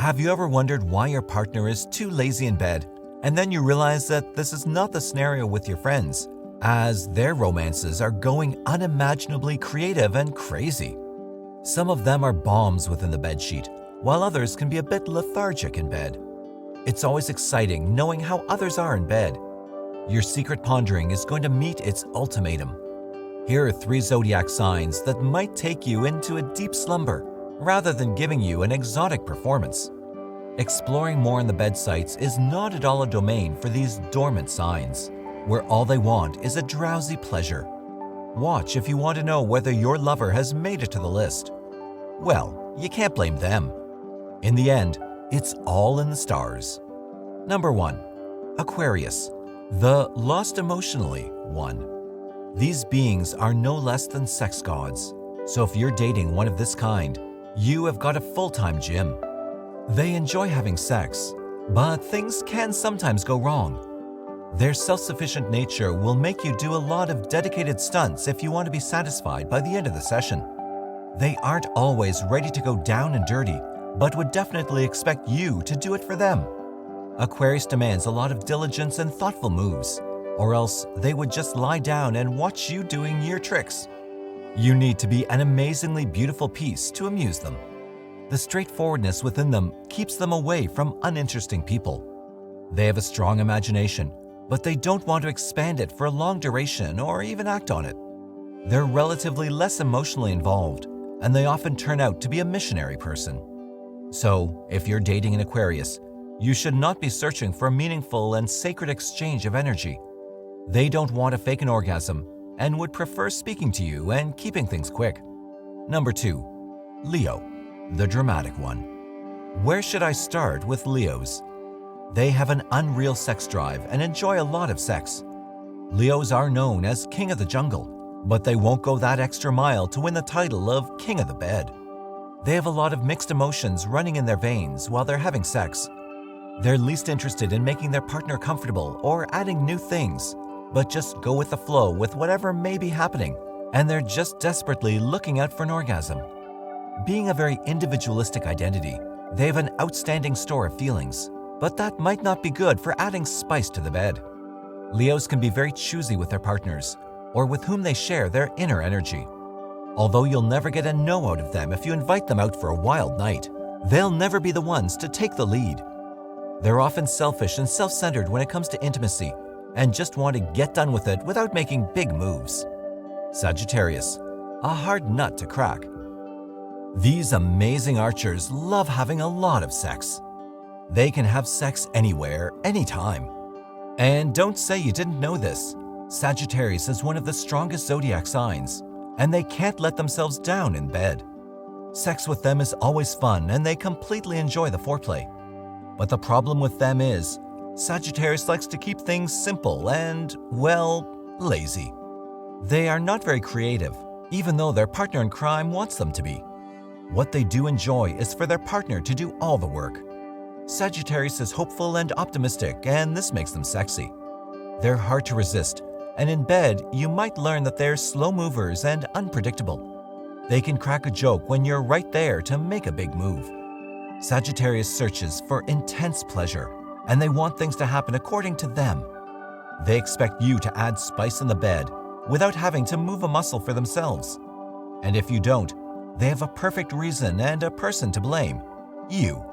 Have you ever wondered why your partner is too lazy in bed, and then you realize that this is not the scenario with your friends, as their romances are going unimaginably creative and crazy? Some of them are bombs within the bedsheet, while others can be a bit lethargic in bed. It's always exciting knowing how others are in bed. Your secret pondering is going to meet its ultimatum. Here are 3 zodiac signs that might take you into a deep slumber rather than giving you an exotic performance. Exploring more in the bed sites is not at all a domain for these dormant signs, where all they want is a drowsy pleasure. Watch if you want to know whether your lover has made it to the list. Well, you can't blame them. In the end, it's all in the stars. Number 1. Aquarius, the lost emotionally one. These beings are no less than sex gods, so if you're dating one of this kind, you have got a full-time gym. They enjoy having sex, but things can sometimes go wrong. Their self-sufficient nature will make you do a lot of dedicated stunts if you want to be satisfied by the end of the session. They aren't always ready to go down and dirty, but would definitely expect you to do it for them. Aquarius demands a lot of diligence and thoughtful moves, or else they would just lie down and watch you doing your tricks. You need to be an amazingly beautiful piece to amuse them. The straightforwardness within them keeps them away from uninteresting people. They have a strong imagination, but they don't want to expand it for a long duration or even act on it. They're relatively less emotionally involved, and they often turn out to be a missionary person. So, if you're dating an Aquarius, you should not be searching for a meaningful and sacred exchange of energy. They don't want to fake an orgasm and would prefer speaking to you and keeping things quick. Number 2. Leo, the dramatic one. Where should I start with Leos? They have an unreal sex drive and enjoy a lot of sex. Leos are known as King of the Jungle, but they won't go that extra mile to win the title of King of the Bed. They have a lot of mixed emotions running in their veins while they're having sex. They're least interested in making their partner comfortable or adding new things, but just go with the flow with whatever may be happening, and they're just desperately looking out for an orgasm. Being a very individualistic identity, they have an outstanding store of feelings, but that might not be good for adding spice to the bed. Leos can be very choosy with their partners, or with whom they share their inner energy. Although you'll never get a no out of them if you invite them out for a wild night, they'll never be the ones to take the lead. They're often selfish and self-centered when it comes to intimacy, and just want to get done with it without making big moves. Sagittarius, a hard nut to crack. These amazing archers love having a lot of sex. They can have sex anywhere, anytime. And don't say you didn't know this. Sagittarius is one of the strongest zodiac signs, and they can't let themselves down in bed. Sex with them is always fun, and they completely enjoy the foreplay. But the problem with them is, Sagittarius likes to keep things simple and, well, lazy. They are not very creative, even though their partner in crime wants them to be. What they do enjoy is for their partner to do all the work. Sagittarius is hopeful and optimistic, and this makes them sexy. They're hard to resist, and in bed, you might learn that they're slow movers and unpredictable. They can crack a joke when you're right there to make a big move. Sagittarius searches for intense pleasure, and they want things to happen according to them. They expect you to add spice in the bed without having to move a muscle for themselves. And if you don't, they have a perfect reason and a person to blame: you.